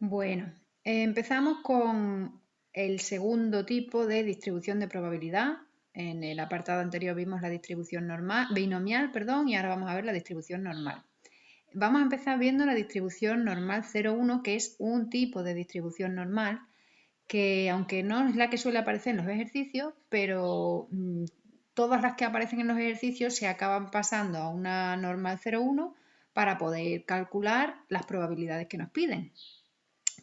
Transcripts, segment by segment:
Bueno, empezamos con el segundo tipo de distribución de probabilidad. En el apartado anterior vimos la distribución normal, binomial, perdón, y ahora vamos a ver la distribución normal. Vamos a empezar viendo la distribución normal 0,1, que es un tipo de distribución normal que, aunque no es la que suele aparecer en los ejercicios, pero todas las que aparecen en los ejercicios se acaban pasando a una normal 0,1 para poder calcular las probabilidades que nos piden.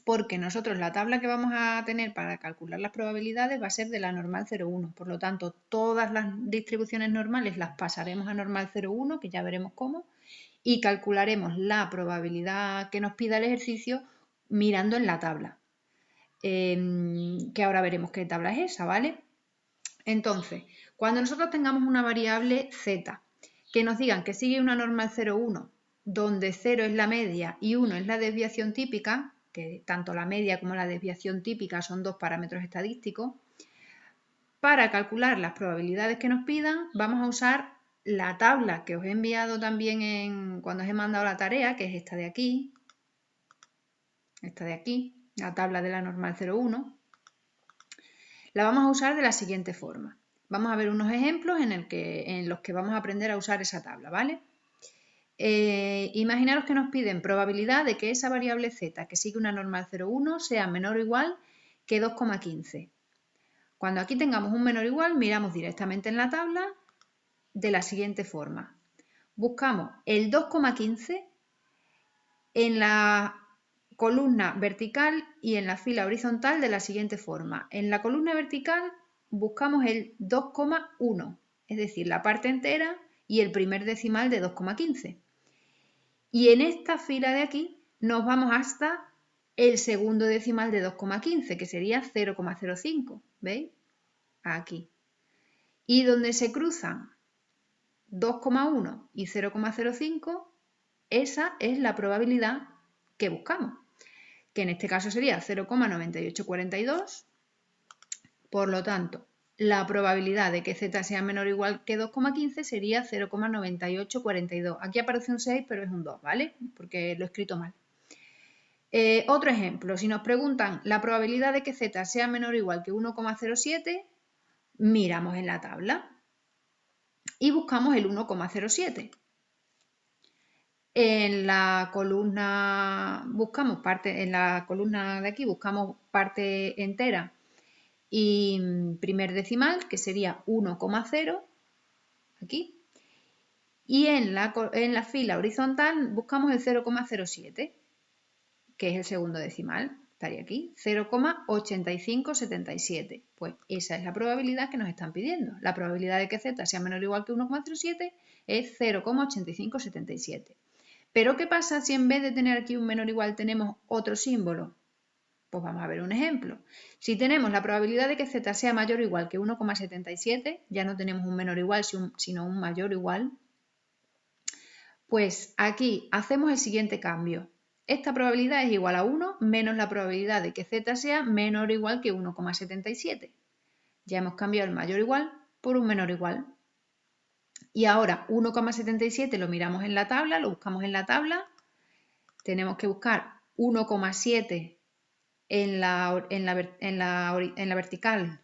Porque nosotros la tabla que vamos a tener para calcular las probabilidades va a ser de la normal 0,1. Por lo tanto, todas las distribuciones normales las pasaremos a normal 0,1, que ya veremos cómo, y calcularemos la probabilidad que nos pida el ejercicio mirando en la tabla, que ahora veremos qué tabla es esa, ¿vale? Entonces, cuando nosotros tengamos una variable z, que nos digan que sigue una normal 0,1, donde 0 es la media y 1 es la desviación típica, que tanto la media como la desviación típica son dos parámetros estadísticos, para calcular las probabilidades que nos pidan vamos a usar la tabla que os he enviado también cuando os he mandado la tarea, que es esta de aquí, la tabla de la normal 0,1. La vamos a usar de la siguiente forma. Vamos a ver unos ejemplos en los que vamos a aprender a usar esa tabla, ¿vale? Imaginaros que nos piden probabilidad de que esa variable z, que sigue una normal 0,1, sea menor o igual que 2,15. Cuando aquí tengamos un menor o igual, miramos directamente en la tabla de la siguiente forma. Buscamos el 2,15 en la columna vertical y en la fila horizontal de la siguiente forma. En la columna vertical buscamos el 2,1, es decir, la parte entera y el primer decimal de 2,15. Y en esta fila de aquí nos vamos hasta el segundo decimal de 2,15, que sería 0,05, ¿veis? Aquí. Y donde se cruzan 2,1 y 0,05, esa es la probabilidad que buscamos, que en este caso sería 0,9842. Por lo tanto, la probabilidad de que z sea menor o igual que 2,15 sería 0,9842. Aquí aparece un 6, pero es un 2, ¿vale? Porque lo he escrito mal. Otro ejemplo, si nos preguntan la probabilidad de que z sea menor o igual que 1,07, miramos en la tabla y buscamos el 1,07. En la columna de aquí buscamos parte entera y primer decimal, que sería 1,0, aquí. Y en la fila horizontal buscamos el 0,07, que es el segundo decimal, estaría aquí, 0,8577. Pues esa es la probabilidad que nos están pidiendo. La probabilidad de que z sea menor o igual que 1,07 es 0,8577. Pero ¿qué pasa si en vez de tener aquí un menor o igual tenemos otro símbolo? Pues vamos a ver un ejemplo. Si tenemos la probabilidad de que z sea mayor o igual que 1,77, ya no tenemos un menor o igual, sino un mayor o igual, pues aquí hacemos el siguiente cambio. Esta probabilidad es igual a 1 menos la probabilidad de que z sea menor o igual que 1,77. Ya hemos cambiado el mayor o igual por un menor o igual. Y ahora 1,77 lo miramos en la tabla, lo buscamos en la tabla. Tenemos que buscar 1,7 en la vertical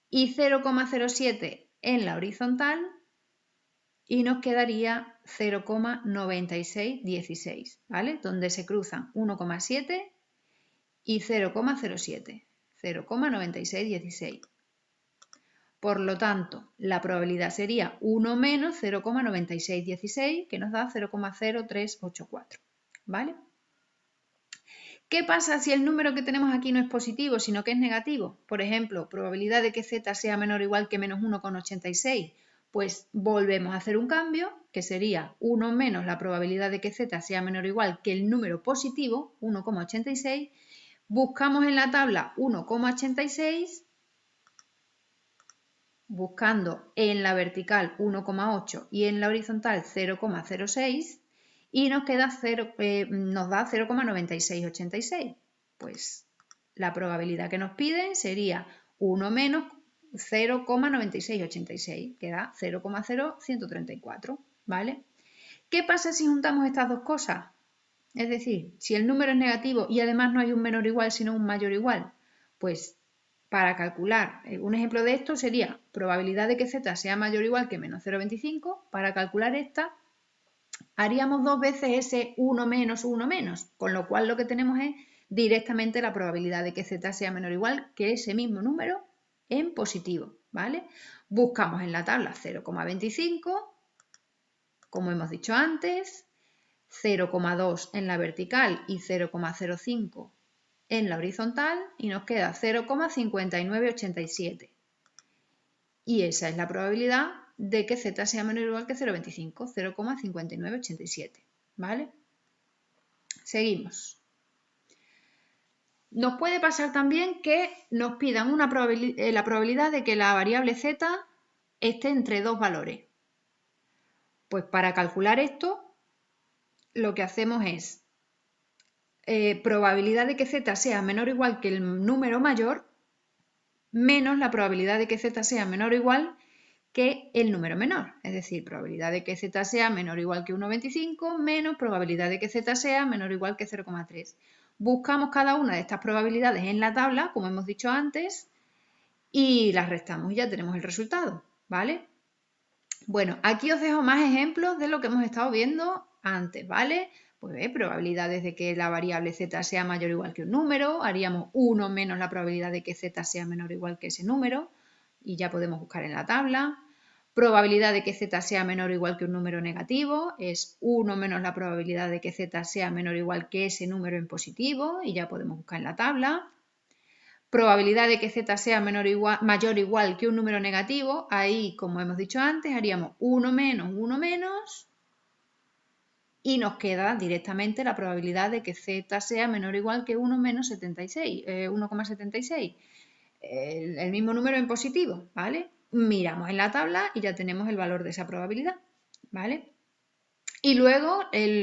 y 0,07 en la horizontal y nos quedaría 0,9616, ¿vale? Donde se cruzan 1,7 y 0,07, 0,9616. Por lo tanto, la probabilidad sería 1 menos 0,9616, que nos da 0,0384, ¿vale? ¿Qué pasa si el número que tenemos aquí no es positivo, sino que es negativo? Por ejemplo, probabilidad de que z sea menor o igual que menos 1,86. Pues volvemos a hacer un cambio, que sería 1 menos la probabilidad de que z sea menor o igual que el número positivo, 1,86. Buscamos en la tabla 1,86, buscando en la vertical 1,8 y en la horizontal 0,06. Y nos da 0,9686. Pues la probabilidad que nos piden sería 1 menos 0,9686, que da 0,0134, ¿vale? ¿Qué pasa si juntamos estas dos cosas? Es decir, si el número es negativo y además no hay un menor igual sino un mayor igual, pues para calcular, un ejemplo de esto sería probabilidad de que z sea mayor o igual que menos 0,25. Para calcular esta haríamos dos veces ese 1 menos 1 menos, con lo cual lo que tenemos es directamente la probabilidad de que z sea menor o igual que ese mismo número en positivo, ¿vale? Buscamos en la tabla 0,25, como hemos dicho antes, 0,2 en la vertical y 0,05 en la horizontal y nos queda 0,5987. Y esa es la probabilidad de que z sea menor o igual que 0,25, 0,5987, ¿vale? Seguimos. Nos puede pasar también que nos pidan la probabilidad de que la variable z esté entre dos valores. Pues para calcular esto, lo que hacemos es probabilidad de que z sea menor o igual que el número mayor menos la probabilidad de que z sea menor o igual que el número menor. Es decir, probabilidad de que z sea menor o igual que 1,25 menos probabilidad de que z sea menor o igual que 0,3. Buscamos cada una de estas probabilidades en la tabla, como hemos dicho antes, y las restamos y ya tenemos el resultado, ¿vale? Bueno, aquí os dejo más ejemplos de lo que hemos estado viendo antes, ¿vale? Pues probabilidades de que la variable z sea mayor o igual que un número, haríamos 1 menos la probabilidad de que z sea menor o igual que ese número, y ya podemos buscar en la tabla. Probabilidad de que z sea menor o igual que un número negativo es 1 menos la probabilidad de que z sea menor o igual que ese número en positivo, y ya podemos buscar en la tabla. Probabilidad de que z sea mayor o igual que un número negativo, ahí, como hemos dicho antes, haríamos 1 menos, y nos queda directamente la probabilidad de que z sea menor o igual que 1 menos 1,76. El mismo número en positivo, ¿vale? Miramos en la tabla y ya tenemos el valor de esa probabilidad, ¿vale? Y luego,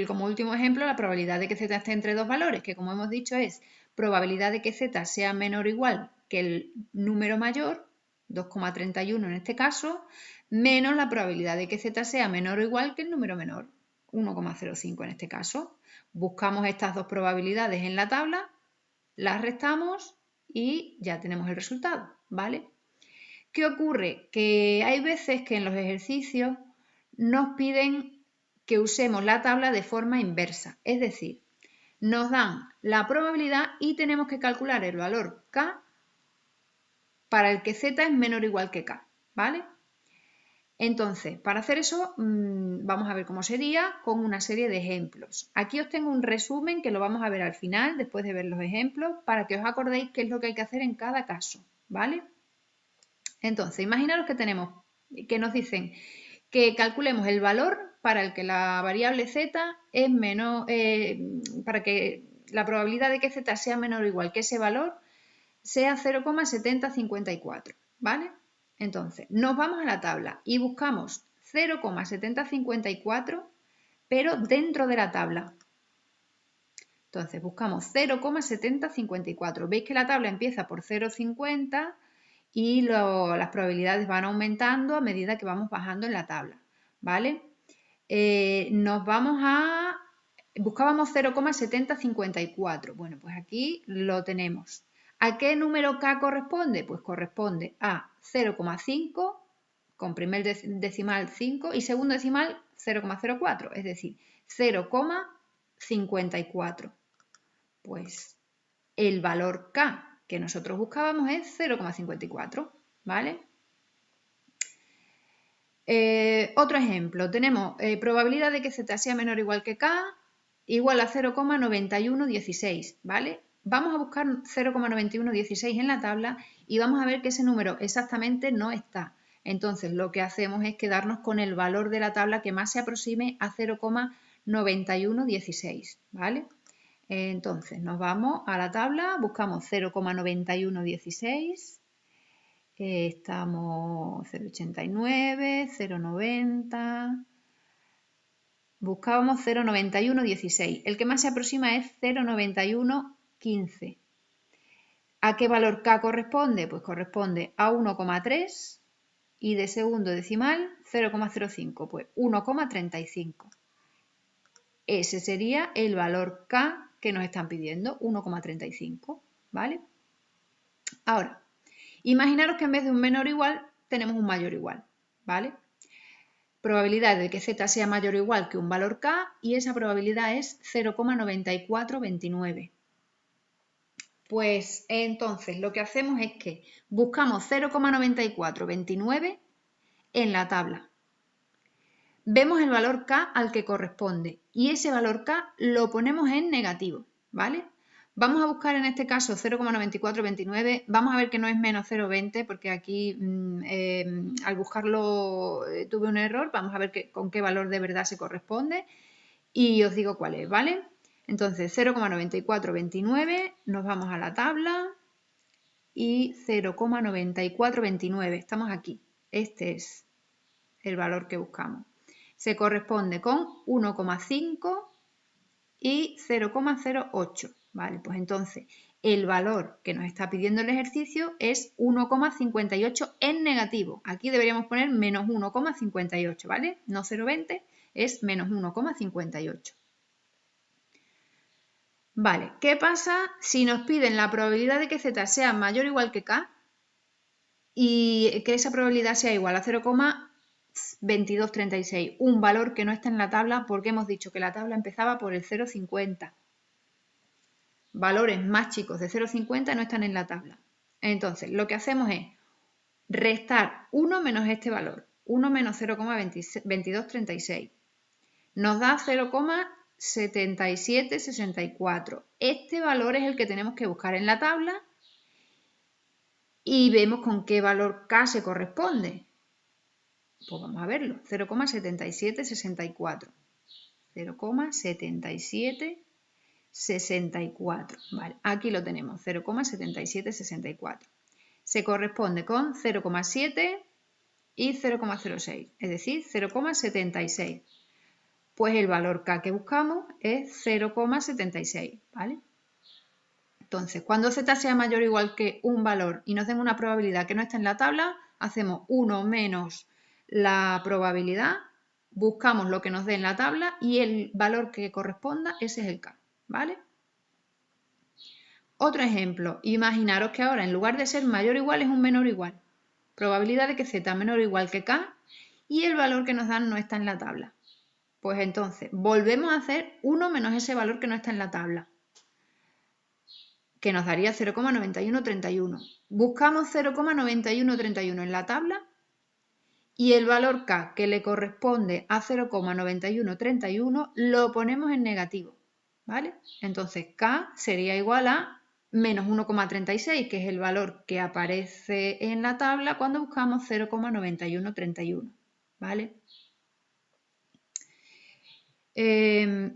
como último ejemplo, la probabilidad de que z esté entre dos valores, que como hemos dicho es probabilidad de que z sea menor o igual que el número mayor, 2,31 en este caso, menos la probabilidad de que z sea menor o igual que el número menor, 1,05 en este caso. Buscamos estas dos probabilidades en la tabla, las restamos y ya tenemos el resultado, ¿vale? ¿Qué ocurre? Que hay veces que en los ejercicios nos piden que usemos la tabla de forma inversa, es decir, nos dan la probabilidad y tenemos que calcular el valor k para el que z es menor o igual que k, ¿vale? Entonces, para hacer eso, vamos a ver cómo sería con una serie de ejemplos. Aquí os tengo un resumen que lo vamos a ver al final, después de ver los ejemplos, para que os acordéis qué es lo que hay que hacer en cada caso, ¿vale? Entonces, imaginaros que nos dicen que calculemos el valor para el que la variable z es menor, para que la probabilidad de que z sea menor o igual que ese valor sea 0,7054, ¿vale? Entonces, nos vamos a la tabla y buscamos 0,7054, pero dentro de la tabla. Entonces, buscamos 0,7054. Veis que la tabla empieza por 0,50 y las probabilidades van aumentando a medida que vamos bajando en la tabla, ¿vale? Buscábamos 0,7054. Bueno, pues aquí lo tenemos. ¿A qué número k corresponde? Pues corresponde a 0,5 con primer decimal 5 y segundo decimal 0,04, es decir, 0,54. Pues el valor k que nosotros buscábamos es 0,54, ¿vale? Otro ejemplo, tenemos probabilidad de que z sea menor o igual que k igual a 0,9116, ¿vale? Vamos a buscar 0,9116 en la tabla y vamos a ver que ese número exactamente no está. Entonces lo que hacemos es quedarnos con el valor de la tabla que más se aproxime a 0,9116, ¿vale? Entonces nos vamos a la tabla, buscamos 0,9116, estamos 0,89, 0,90, buscábamos 0,9116, el que más se aproxima es 0,9115. ¿A qué valor k corresponde? Pues corresponde a 1,3 y de segundo decimal 0,05, pues 1,35. ese sería el valor K que nos están pidiendo, 1,35, ¿vale? Ahora, imaginaros que en vez de un menor o igual, tenemos un mayor o igual, ¿vale? Probabilidad de que Z sea mayor o igual que un valor K y esa probabilidad es 0,9429. Pues entonces lo que hacemos es que buscamos 0,9429 en la tabla. Vemos el valor K al que corresponde y ese valor K lo ponemos en negativo, ¿vale? Vamos a buscar en este caso 0,9429, vamos a ver que no es menos 0,20 porque aquí al buscarlo tuve un error, vamos a ver con qué valor de verdad se corresponde y os digo cuál es, ¿vale? Entonces 0,9429, nos vamos a la tabla y 0,9429, estamos aquí, este es el valor que buscamos. Se corresponde con 1,5 y 0,08, ¿vale? Pues entonces el valor que nos está pidiendo el ejercicio es 1,58 en negativo. Aquí deberíamos poner menos 1,58, ¿vale? No 0,20, es menos 1,58. Vale, ¿qué pasa si nos piden la probabilidad de que Z sea mayor o igual que K y que esa probabilidad sea igual a 0,2236, un valor que no está en la tabla porque hemos dicho que la tabla empezaba por el 0,50. Valores más chicos de 0,50 no están en la tabla. Entonces, lo que hacemos es restar 1 menos este valor, 1 menos 0,2236. Nos da 0,7764. Este valor es el que tenemos que buscar en la tabla y vemos con qué valor K se corresponde. Pues vamos a verlo, 0,7764. 0,7764. Vale, aquí lo tenemos, 0,7764. Se corresponde con 0,7 y 0,06, es decir, 0,76. Pues el valor K que buscamos es 0,76, ¿vale? Entonces, cuando Z sea mayor o igual que un valor y nos den una probabilidad que no está en la tabla, hacemos 1 menos la probabilidad, buscamos lo que nos dé en la tabla y el valor que corresponda, ese es el K, ¿vale? Otro ejemplo, imaginaros que ahora en lugar de ser mayor o igual es un menor o igual. Probabilidad de que Z menor o igual que K y el valor que nos dan no está en la tabla. Pues entonces, volvemos a hacer 1 menos ese valor que no está en la tabla, que nos daría 0,9131. Buscamos 0,9131 en la tabla y el valor K que le corresponde a 0,9131 lo ponemos en negativo, ¿vale? Entonces K sería igual a menos 1,36, que es el valor que aparece en la tabla cuando buscamos 0,9131, ¿vale?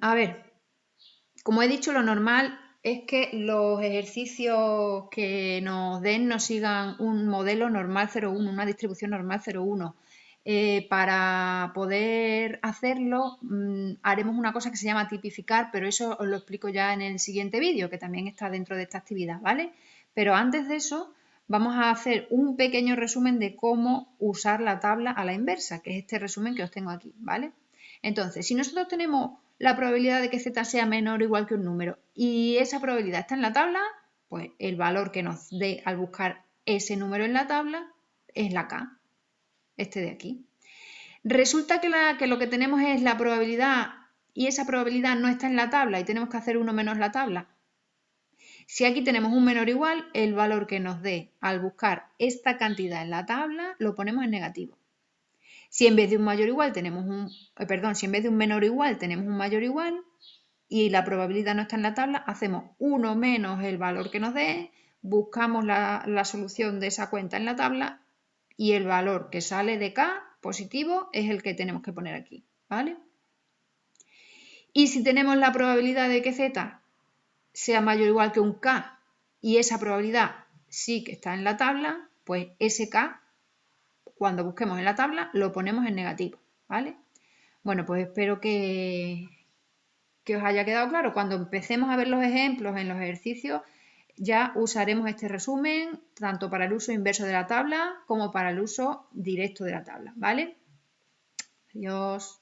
A ver, como he dicho, lo normal es que los ejercicios que nos den nos sigan un modelo normal 0,1, una distribución normal 0,1. Para poder hacerlo haremos una cosa que se llama tipificar, pero eso os lo explico ya en el siguiente vídeo, que también está dentro de esta actividad, ¿vale? Pero antes de eso vamos a hacer un pequeño resumen de cómo usar la tabla a la inversa, que es este resumen que os tengo aquí, ¿vale? Entonces, si nosotros tenemos la probabilidad de que Z sea menor o igual que un número y esa probabilidad está en la tabla, pues el valor que nos dé al buscar ese número en la tabla es la K, este de aquí. Resulta que lo que tenemos es la probabilidad y esa probabilidad no está en la tabla y tenemos que hacer 1 menos la tabla. Si aquí tenemos un menor o igual, el valor que nos dé al buscar esta cantidad en la tabla lo ponemos en negativo. Si en vez de un mayor o igual tenemos si en vez de un menor o igual tenemos un mayor o igual y la probabilidad no está en la tabla, hacemos 1 menos el valor que nos dé, buscamos la solución de esa cuenta en la tabla y el valor que sale de K positivo es el que tenemos que poner aquí, ¿vale? Y si tenemos la probabilidad de que Z sea mayor o igual que un K y esa probabilidad sí que está en la tabla, pues ese K, cuando busquemos en la tabla, lo ponemos en negativo, ¿vale? Bueno, pues espero que os haya quedado claro. Cuando empecemos a ver los ejemplos en los ejercicios, ya usaremos este resumen tanto para el uso inverso de la tabla como para el uso directo de la tabla, ¿vale? Adiós.